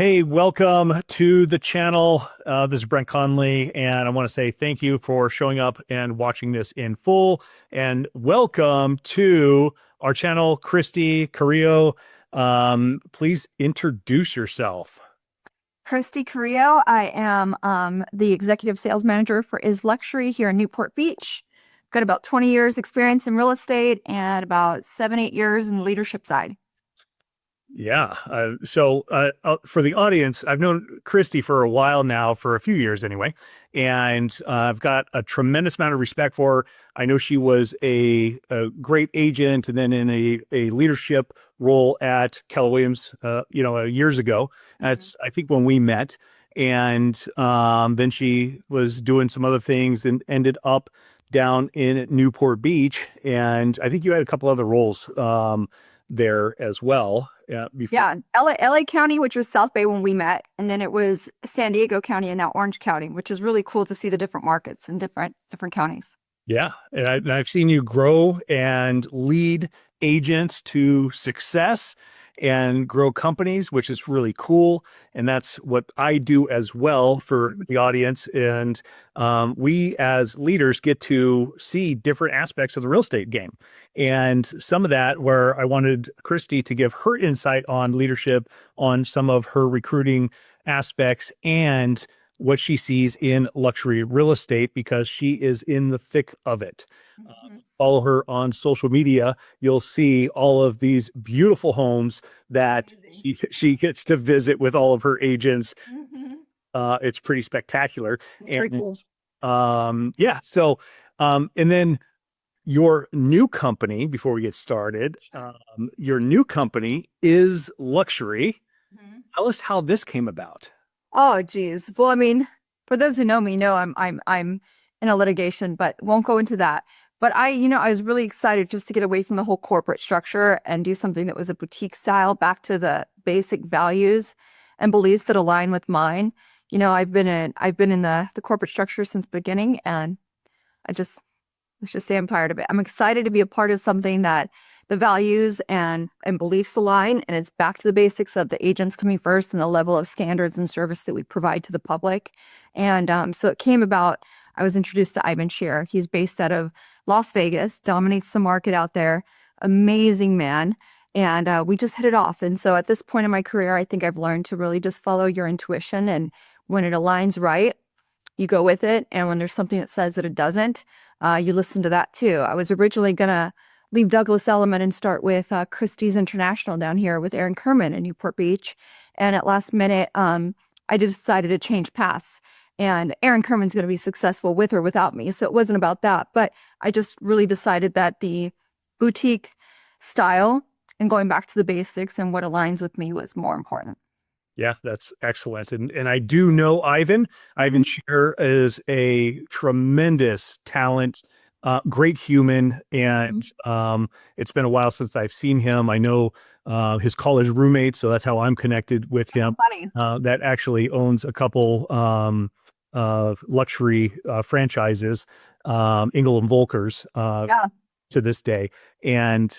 Hey, welcome to the channel. This is Brent Conley, and I want to say thank you for showing up and watching this in full. And welcome to our channel, Christi, Carrillo. Please introduce yourself. Christi Carrillo. I am the executive sales manager for Is Luxury here in Newport Beach. Got about 20 years experience in real estate and about 7, 8 years in the leadership side. Yeah. For the audience, I've known Christy for a while now, for a few years anyway, and I've got a tremendous amount of respect for her. I know she was a great agent and then in a leadership role at Keller Williams, years ago. That's, I think, when we met. And then she was doing some other things and ended up down in Newport Beach. And I think you had a couple other roles there as well. Yeah, LA County, which was South Bay when we met, and then it was San Diego County and now Orange County, which is really cool to see the different markets and different counties. Yeah, and I've seen you grow and lead agents to success and grow companies, which is really cool. And that's what I do as well for the audience. And we as leaders get to see different aspects of the real estate game. And some of that where I wanted Christy to give her insight on leadership, on some of her recruiting aspects and what she sees in luxury real estate, because she is in the thick of it. Follow her on social media. You'll see all of these beautiful homes that she gets to visit with all of her agents. It's pretty spectacular. It's pretty cool. Yeah. So, and then your new company, before we get started, your new company Is Luxury. Tell us how this came about. Oh, geez. Well, I mean, for those who know me, know I'm in a litigation, but won't go into that. But I was really excited just to get away from the whole corporate structure and do something that was a boutique style, back to the basic values and beliefs that align with mine. I've been in the corporate structure since the beginning, and let's just say I'm tired of it. I'm excited to be a part of something that the values and beliefs align, and it's back to the basics of the agents coming first and the level of standards and service that we provide to the public. And so it came about. I was introduced to Ivan Shear. He's based out of Las Vegas, dominates the market out there, amazing man. And we just hit it off. And so at this point in my career, I think I've learned to really just follow your intuition. And when it aligns right, you go with it. And when there's something that says that it doesn't, you listen to that too. I was originally going to leave Douglas Elliman and start with Christie's International down here with Aaron Kerman in Newport Beach. And at last minute, I decided to change paths. And Aaron Kerman's going to be successful with or without me. So it wasn't about that. But I just really decided that the boutique style and going back to the basics and what aligns with me was more important. Yeah, that's excellent. And I do know Ivan. Ivan Shear is a tremendous talent, great human. And it's been a while since I've seen him. I know his college roommate, so that's how I'm connected with him. Funny. That actually owns a couple luxury franchises, Engel and Volkers, Yeah. to this day. And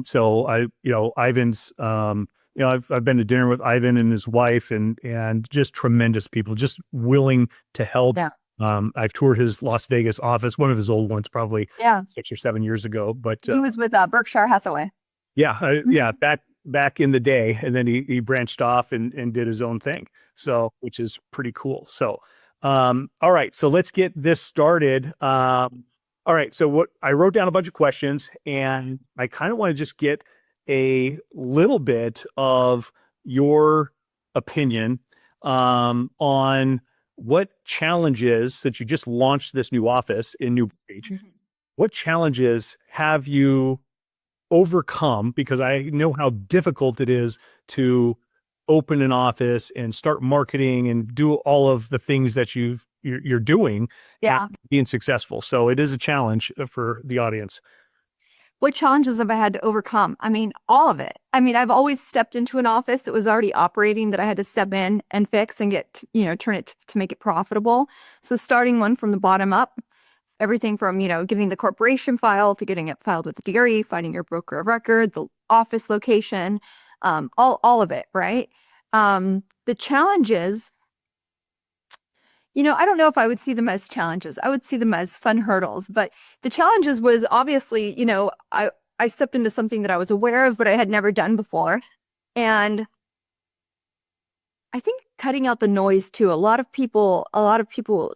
so Ivan's, I've been to dinner with Ivan and his wife, and just tremendous people, just willing to help. Yeah. I've toured his Las Vegas office, one of his old ones, probably 6 or 7 years ago. But He was with Berkshire Hathaway. yeah, back in the day, and then he branched off and did his own thing. So, which is pretty cool. So, all right, so let's get this started. All right, so what I wrote down a bunch of questions, and I kind of want to just get a little bit of your opinion on what challenges, since you just launched this new office in Newport Beach, what challenges have you overcome? Because I know how difficult it is to open an office and start marketing and do all of the things that you're doing, being successful. So it is a challenge for the audience. What challenges have I had to overcome? I mean, all of it. I mean, I've always stepped into an office that was already operating that I had to step in and fix and turn it to make it profitable. So starting one from the bottom up, everything from, getting the corporation file to getting it filed with the DRE, finding your broker of record, the office location, all of it, right? The challenges, I don't know if I would see them as challenges. I would see them as fun hurdles. But the challenges was obviously, I stepped into something that I was aware of, but I had never done before. And I think cutting out the noise too. A lot of people,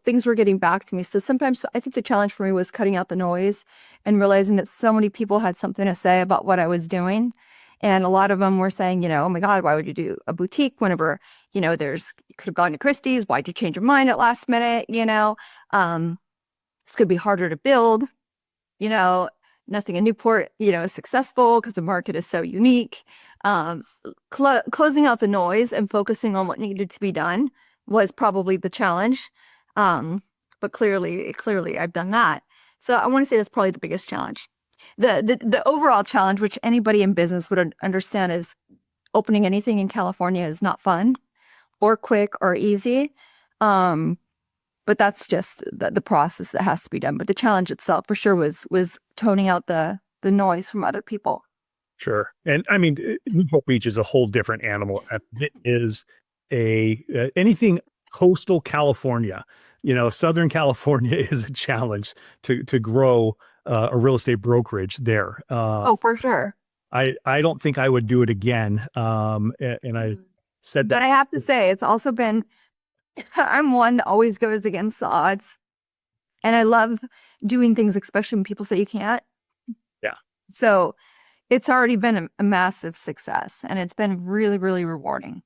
things were getting back to me. So sometimes I think the challenge for me was cutting out the noise and realizing that so many people had something to say about what I was doing. And a lot of them were saying, oh my God, why would you do a boutique whenever, you could have gone to Christie's. Why'd you change your mind at last minute? It's going to be harder to build, nothing in Newport, is successful because the market is so unique. Closing out the noise and focusing on what needed to be done was probably the challenge. But clearly I've done that. So I want to say that's probably the biggest challenge. The overall challenge, which anybody in business would understand, is opening anything in California is not fun or quick or easy. But that's just the process that has to be done. But the challenge itself for sure was toning out the noise from other people. Sure. And I mean, Newport Beach is a whole different animal. It is anything coastal California, Southern California is a challenge to grow a real estate brokerage there. For sure. I don't think I would do it again. And I said that. But I have to say, it's also been, I'm one that always goes against the odds. And I love doing things, especially when people say you can't. Yeah. So it's already been a massive success, and it's been really, really rewarding.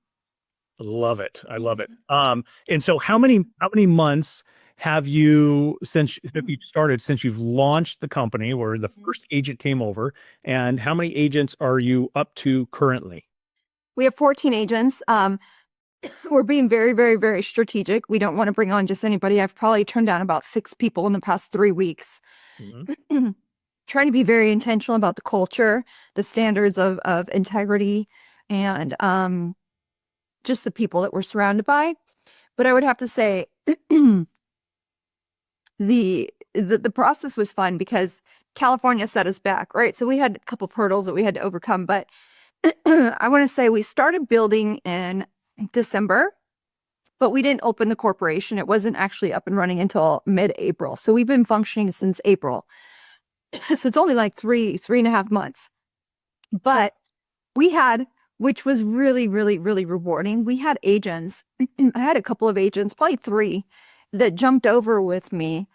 Love it. I love it. And so how many months have you since you've launched the company where the first agent came over, and how many agents are you up to currently? We have 14 agents. We're being very, very, very strategic. We don't want to bring on just anybody. I've probably turned down about 6 people in the past 3 weeks. Mm-hmm. Trying to be very intentional about the culture, the standards of integrity, and just the people that we're surrounded by. But I would have to say the process was fun because California set us back, right? So we had a couple of hurdles that we had to overcome. But I want to say we started building in December, but we didn't open the corporation. It wasn't actually up and running until mid-April. So we've been functioning since April. So it's only like 3.5 months. But we had, which was really, really, really rewarding. We had agents. I had a couple of agents, probably 3, that jumped over with me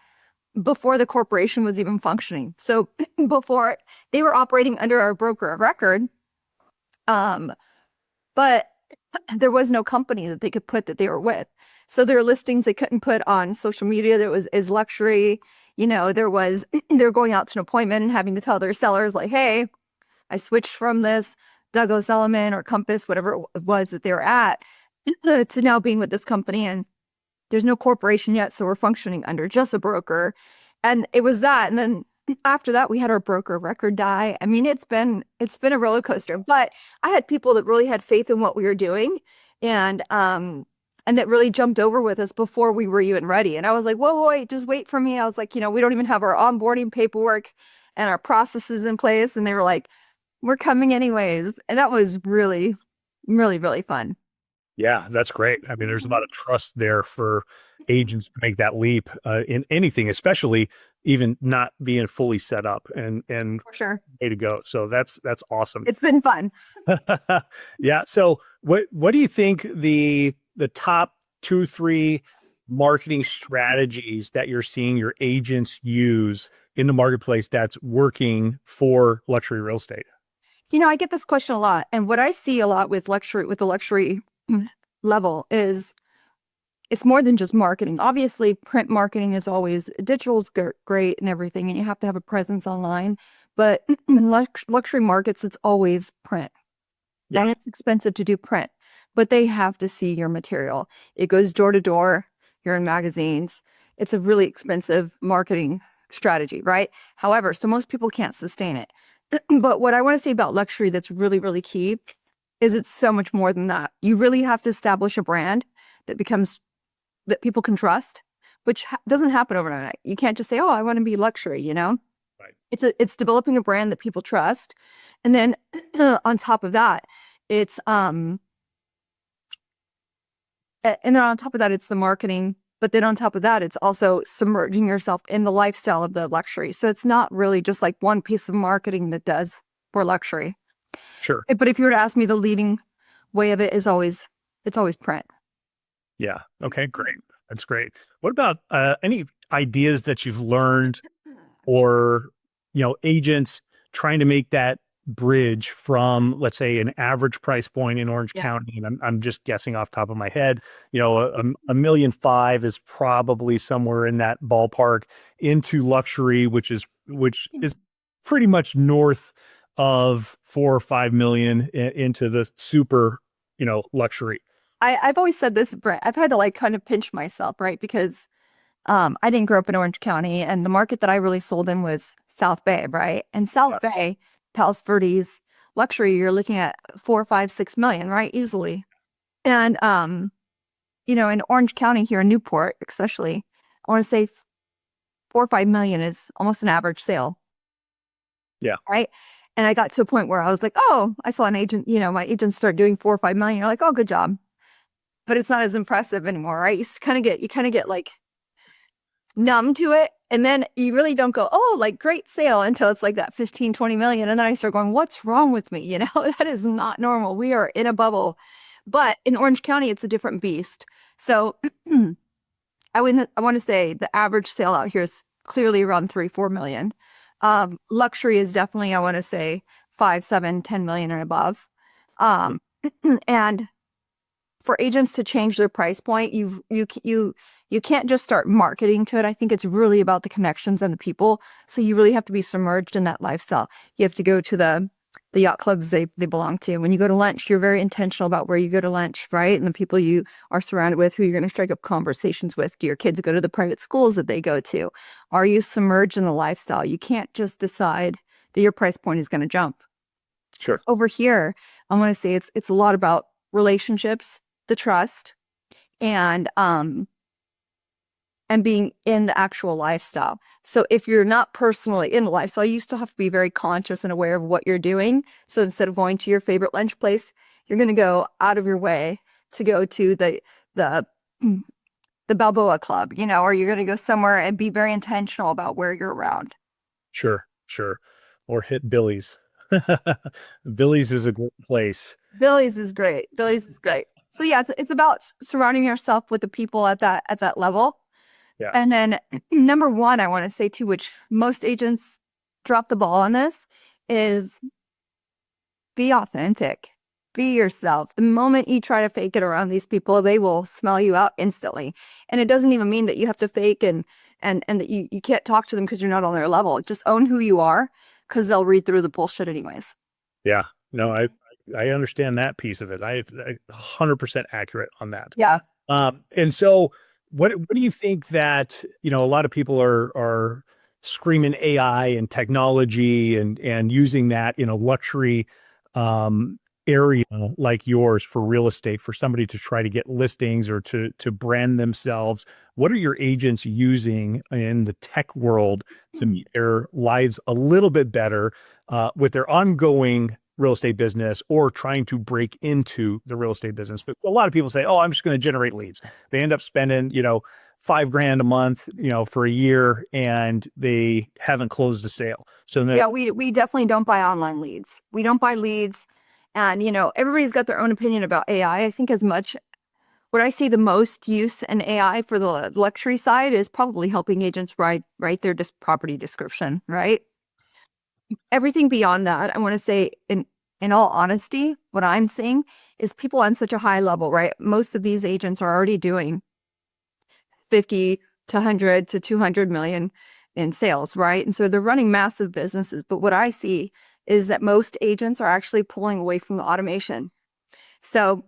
before the corporation was even functioning. So before, they were operating under our broker of record. But there was no company that they could put that they were with. So their listings they couldn't put on social media. There was is luxury. They're going out to an appointment and having to tell their sellers like, hey, I switched from this Douglas Elliman or Compass, whatever it was that they were at, to now being with this company. And there's no corporation yet. So we're functioning under just a broker. And it was that. And then after that, we had our broker of record die. I mean, it's been a roller coaster, but I had people that really had faith in what we were doing and that really jumped over with us before we were even ready. And I was like, whoa, wait, just wait for me. I was like, we don't even have our onboarding paperwork and our processes in place. And they were like, we're coming anyways. And that was really, really, really fun. Yeah, that's great. I mean, there's a lot of trust there for agents to make that leap in anything, especially even not being fully set up and for sure way to go. So that's awesome. It's been fun. Yeah. So what do you think the top 2-3 marketing strategies that you're seeing your agents use in the marketplace that's working for luxury real estate? I get this question a lot. And what I see a lot with the luxury level is it's more than just marketing. Obviously, print marketing is always, digital's great and everything, and you have to have a presence online. But in luxury markets, it's always print. Yeah. And it's expensive to do print, but they have to see your material. It goes door to door. You're in magazines. It's a really expensive marketing strategy, right? However, so most people can't sustain it. But what I want to say about luxury that's really, really key is it's so much more than that. You really have to establish a brand that people can trust, which doesn't happen overnight. You can't just say, oh, I want to be luxury, Right. It's developing a brand that people trust. And then on top of that, it's And then on top of that, it's the marketing. But then on top of that, it's also submerging yourself in the lifestyle of the luxury. So it's not really just like one piece of marketing that does for luxury. Sure. But if you were to ask me, the leading way of it is always, it's always print. Yeah. Okay, great. That's great. What about any ideas that you've learned or, agents trying to make that bridge from, let's say, an average price point in Orange Yeah. County, and I'm just guessing off the top of my head, a 1.5 million is probably somewhere in that ballpark, into luxury, which is pretty much north of 4 or 5 million, into the super, luxury. I've always said this, Brent. I've had to like kind of pinch myself, right? Because I didn't grow up in Orange County, and the market that I really sold in was South Bay, right? And South Yeah. Bay, Palos Verdes, luxury, you're looking at 4, 5, 6 million, right? Easily. And in Orange County here in Newport, especially, I want to say 4 or 5 million is almost an average sale. Yeah. Right. And I got to a point where I was like, oh, I saw an agent, my agents start doing 4 or 5 million. You're like, oh, good job. But it's not as impressive anymore, right? You kind of get like numb to it. And then you really don't go, oh, like great sale, until it's like that 15, 20 million. And then I start going, what's wrong with me? That is not normal. We are in a bubble. But in Orange County, it's a different beast. So I want to say the average sale out here is clearly around 3, 4 million. Luxury is definitely, I want to say 5, 7, 10 million and above. And for agents to change their price point, you can't just start marketing to it. I think it's really about the connections and the people. So you really have to be submerged in that lifestyle. You have to go to the yacht clubs they belong to. When you go to lunch, you're very intentional about where you go to lunch, right? And the people you are surrounded with, who you're going to strike up conversations with. Do your kids go to the private schools that they go to? Are you submerged in the lifestyle? You can't just decide that your price point is going to jump. Sure. Over here, I want to say it's a lot about relationships, the trust, and being in the actual lifestyle. So if you're not personally in the lifestyle, you still have to be very conscious and aware of what you're doing. So instead of going to your favorite lunch place, you're going to go out of your way to go to the Balboa Club, or you're going to go somewhere and be very intentional about where you're around. Sure. Or hit Billy's. Billy's is a great place. Billy's is great. So yeah, it's about surrounding yourself with the people at that level. Yeah. And then number one, I want to say too, which most agents drop the ball on this, is be authentic. Be yourself. The moment you try to fake it around these people, they will smell you out instantly. And it doesn't even mean that you have to fake and that you can't talk to them because you're not on their level. Just own who you are, because they'll read through the bullshit anyways. Yeah. No, I understand that piece of it. I 100% accurate on that. Yeah. And so what do you think that, a lot of people are screaming AI and technology and using that in a luxury area like yours for real estate, for somebody to try to get listings or to brand themselves? What are your agents using in the tech world to make their lives a little bit better with their ongoing real estate business, or trying to break into the real estate business? But a lot of people say, oh, I'm just going to generate leads. They end up spending, $5,000 a month, for a year, and they haven't closed a sale. So yeah, we definitely don't buy online leads. We don't buy leads. And, everybody's got their own opinion about AI. I think as much, what I see the most use in AI for the luxury side is probably helping agents write their property description, right? Everything beyond that, I want to say, in all honesty, what I'm seeing is people on such a high level, right? Most of these agents are already doing 50 to 100 to 200 million in sales, right? And so they're running massive businesses. But what I see is that most agents are actually pulling away from the automation. So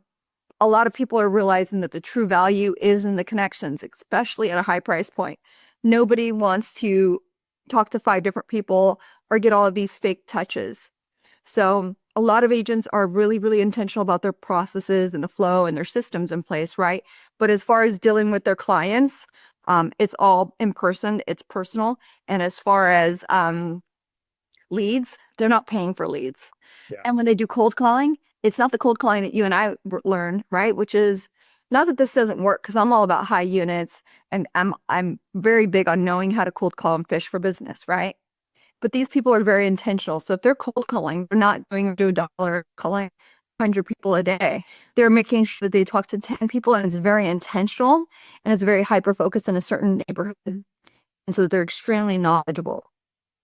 a lot of people are realizing that the true value is in the connections, especially at a high price point. Nobody wants to talk to 5 different people or get all of these fake touches. So a lot of agents are really, really intentional about their processes and the flow and their systems in place, right? But as far as dealing with their clients, it's all in person, it's personal. And as far as leads, they're not paying for leads. Yeah. And when they do cold calling, it's not the cold calling that you and I learned, right? Which is Not that this doesn't work, because I'm all about high units, and I'm very big on knowing how to cold call and fish for business, right? But these people are very intentional. So if they're cold calling, they're not doing do a dollar calling 100 people a day. They're making sure that they talk to 10 people, and it's very intentional, and it's very hyper focused in a certain neighborhood. And so they're extremely knowledgeable.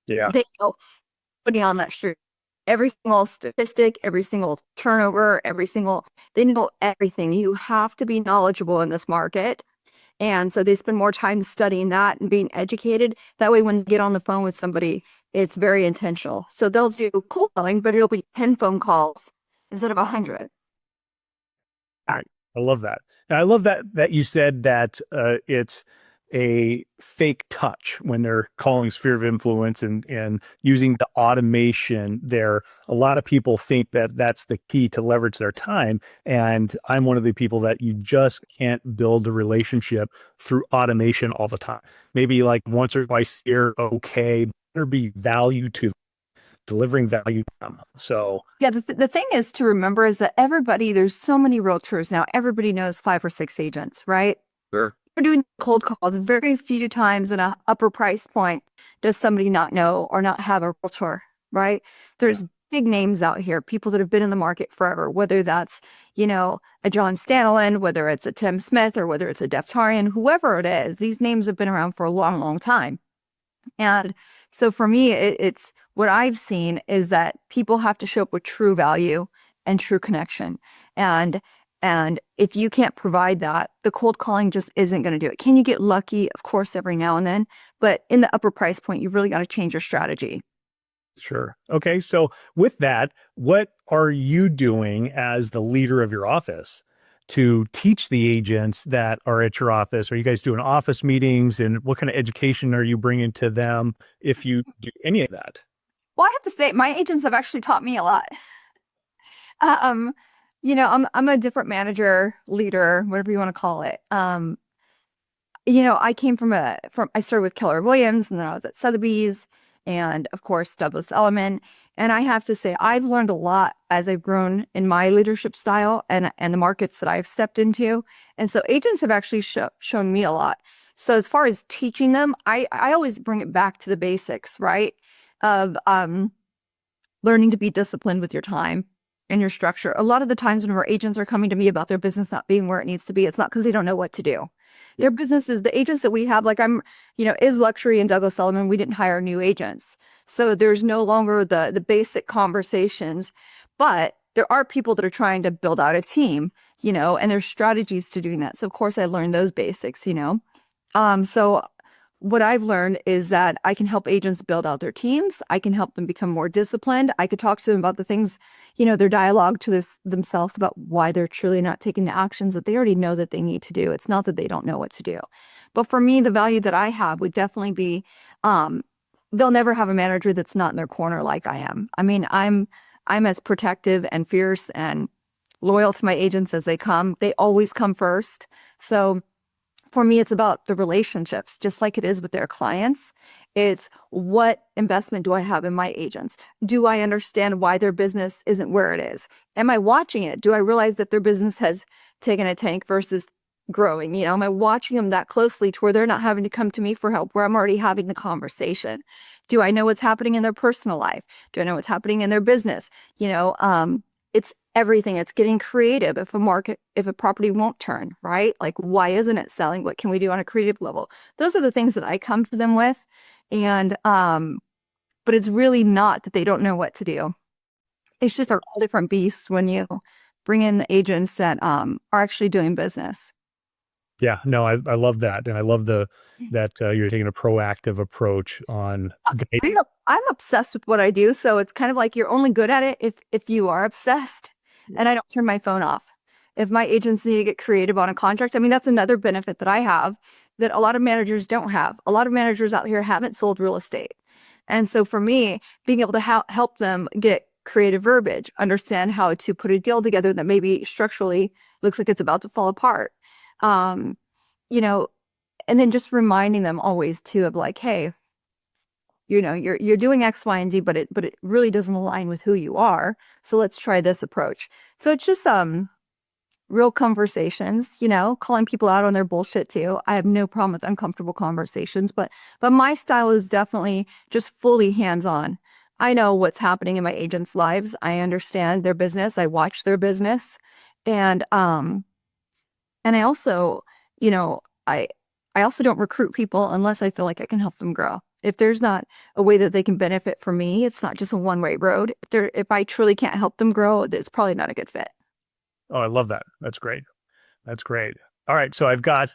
Yeah. They know putting on that street. Every single statistic, every single turnover, they know everything. You have to be knowledgeable in this market. And so they spend more time studying that and being educated. That way, when you get on the phone with somebody, it's very intentional. So they'll do cold calling, but it'll be 10 phone calls instead of 100. I love that. And I love that you said that it's a fake touch when they're calling sphere of influence and using the automation there. A lot of people think that that's the key to leverage their time. And I'm one of the people that you just can't build a relationship through automation all the time. Maybe like once or twice a year, okay, there be value to delivering value to them. So Yeah, the thing is to remember is that there's so many realtors now, everybody knows 5 or 6 agents, right? sure. We're doing cold calls. Very few times in a upper price point does somebody not know or not have a realtor, right? There's big names out here, people that have been in the market forever, whether that's, a John Stanlin, whether it's a Tim Smith, or whether it's a Deftarian, whoever it is, these names have been around for a long, long time. And so for me, it's what I've seen is that people have to show up with true value and true connection. And if you can't provide that, the cold calling just isn't going to do it. Can you get lucky? Of course, every now and then, but in the upper price point, you really got to change your strategy. Sure. Okay. So with that, what are you doing as the leader of your office to teach the agents that are at your office? Are you guys doing office meetings, and what kind of education are you bringing to them if you do any of that? Well, I have to say, my agents have actually taught me a lot. Um, I'm a different manager, leader, whatever you want to call it. I came I started with Keller Williams, and then I was at Sotheby's, and of course Douglas Elliman. And I have to say, I've learned a lot as I've grown in my leadership style and the markets that I've stepped into. And so agents have actually shown me a lot. So as far as teaching them, I always bring it back to the basics, right? Of learning to be disciplined with your time and your structure. A lot of the times when our agents are coming to me about their business not being where it needs to be, it's not because they don't know what to do. Their business is the agents that we have, like is Luxury and Douglas Elliman, we didn't hire new agents. So there's no longer the basic conversations, but there are people that are trying to build out a team, and there's strategies to doing that. So of course I learned those basics. So what I've learned is that I can help agents build out their teams. I can help them become more disciplined. I could talk to them about the things, their dialogue to themselves about why they're truly not taking the actions that they already know that they need to do. It's not that they don't know what to do. But for me, the value that I have would definitely be, they'll never have a manager that's not in their corner like I am. I mean, I'm as protective and fierce and loyal to my agents as they come. They always come first. So for me, it's about the relationships, just like it is with their clients. It's what investment do I have in my agents? Do I understand why their business isn't where it is? Am I watching it? Do I realize that their business has taken a tank versus growing? Am I watching them that closely to where they're not having to come to me for help, where I'm already having the conversation? Do I know what's happening in their personal life? Do I know what's happening in their business? It's everything. It's getting creative. If a property won't turn, right? Like, why isn't it selling? What can we do on a creative level? Those are the things that I come to them with. And, but it's really not that they don't know what to do. It's just a all different beast when you bring in the agents that, are actually doing business. Yeah, no, I love that. And I love that you're taking a proactive approach on guiding. I'm obsessed with what I do. So it's kind of like you're only good at it if you are obsessed. And I don't turn my phone off. If my agents need to get creative on a contract, I mean, that's another benefit that I have that a lot of managers don't have. A lot of managers out here haven't sold real estate. And so for me, being able to help them get creative verbiage, understand how to put a deal together that maybe structurally looks like it's about to fall apart. Um, and then just reminding them always too of like, hey, you're doing X, Y, and Z, but it really doesn't align with who you are. So let's try this approach. So it's just real conversations, you know, calling people out on their bullshit too. I have no problem with uncomfortable conversations, but my style is definitely just fully hands-on. I know what's happening in my agents' lives. I understand their business. I watch their business. And I also, you know, I also don't recruit people unless I feel like I can help them grow. If there's not a way that they can benefit from me, it's not just a one-way road. If I truly can't help them grow, it's probably not a good fit. Oh, I love that. That's great. That's great. All right. So I've got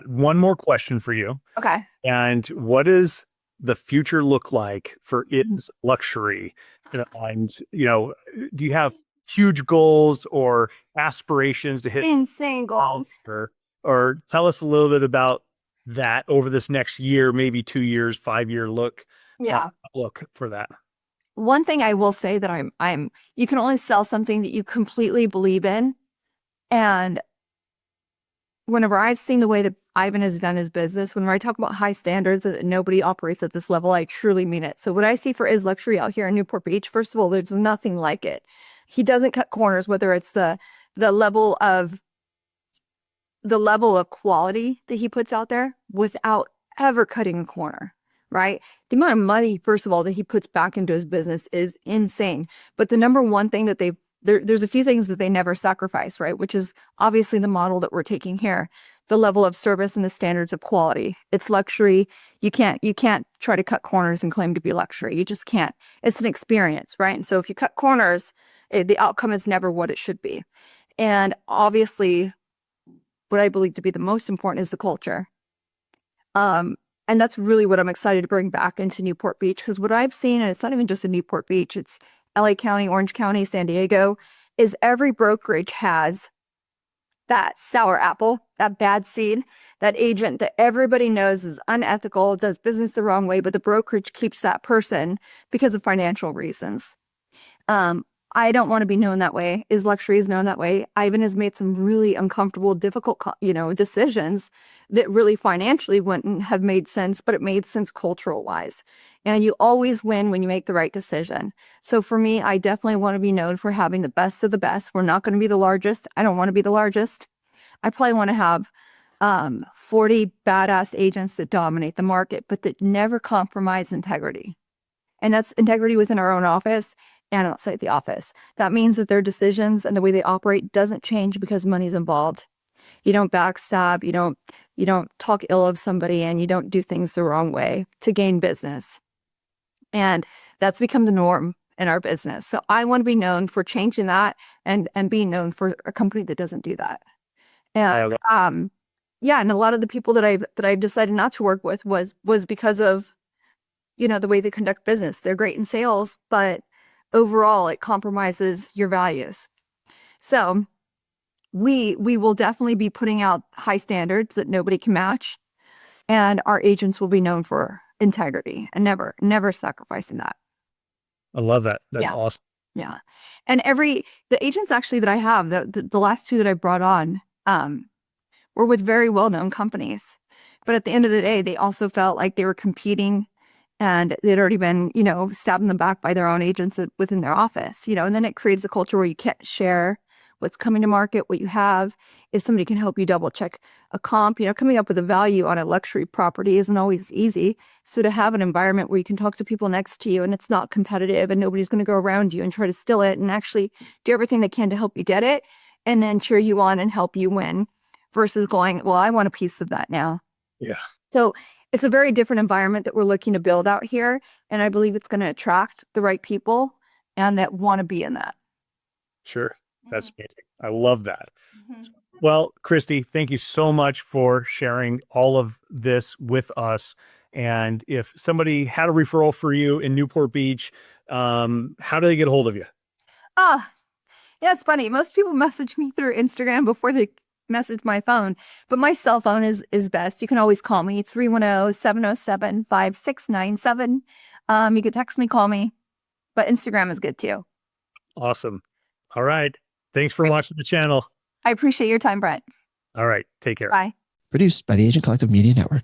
one more question for you. Okay. And what does the future look like for Is Luxury? And, do you have huge goals or aspirations to hit Insane goals. or tell us a little bit about that over this next year, maybe 2 years, 5-year look for that. One thing I will say that you can only sell something that you completely believe in. And whenever I've seen the way that Ivan has done his business, whenever I talk about high standards that nobody operates at this level, I truly mean it. So what I see for Is Luxury out here in Newport Beach, first of all, there's nothing like it. He doesn't cut corners, whether it's the level of quality that he puts out there without ever cutting a corner, right? The amount of money, first of all, that he puts back into his business is insane. But the number one thing that there's a few things that they never sacrifice, right? Which is obviously the model that we're taking here, the level of service and the standards of quality. It's luxury. You can't try to cut corners and claim to be luxury. You just can't. It's an experience, right? And so if you cut corners, the outcome is never what it should be. And obviously, what I believe to be the most important is the culture. And that's really what I'm excited to bring back into Newport Beach, because what I've seen, and it's not even just in Newport Beach, it's LA County, Orange County, San Diego, is every brokerage has that sour apple, that bad seed, that agent that everybody knows is unethical, does business the wrong way, but the brokerage keeps that person because of financial reasons. I don't want to be known that way. Is Luxury is known that way. Ivan has made some really uncomfortable, difficult, decisions that really financially wouldn't have made sense, but it made sense cultural wise. And you always win when you make the right decision. So for me, I definitely want to be known for having the best of the best. We're not going to be the largest. I don't want to be the largest. I probably want to have 40 badass agents that dominate the market, but that never compromise integrity. And that's integrity within our own office and outside the office. That means that their decisions and the way they operate doesn't change because money's involved. You don't backstab, you don't talk ill of somebody, and you don't do things the wrong way to gain business. And that's become the norm in our business. So I want to be known for changing that and being known for a company that doesn't do that. And and a lot of the people that I've decided not to work with was because of the way they conduct business. They're great in sales, but overall it compromises your values. So we will definitely be putting out high standards that nobody can match, and our agents will be known for integrity and never sacrificing that. I love that. That's awesome. Yeah. And the agents actually that I have, the last two that I brought on, were with very well-known companies. But at the end of the day, they also felt like they were competing, and they'd already been, stabbed in the back by their own agents within their office, and then it creates a culture where you can't share what's coming to market, what you have. If somebody can help you double check a comp, coming up with a value on a luxury property isn't always easy. So to have an environment where you can talk to people next to you and it's not competitive and nobody's going to go around you and try to steal it, and actually do everything they can to help you get it and then cheer you on and help you win, versus going, well, I want a piece of that now. Yeah. So it's a very different environment that we're looking to build out here. And I believe it's going to attract the right people and that want to be in that. Sure. That's amazing. I love that. Well, Christi, thank you so much for sharing all of this with us. And if somebody had a referral for you in Newport Beach, how do they get a hold of you? Yeah, it's funny. Most people message me through Instagram before they message my phone, but my cell phone is best. You can always call me 310-707-5697. You could text me, call me, but Instagram is good too. Awesome. All right. Thanks for watching the channel. I appreciate your time, Brent. All right. Take care. Bye. Produced by the Agent Collective Media Network.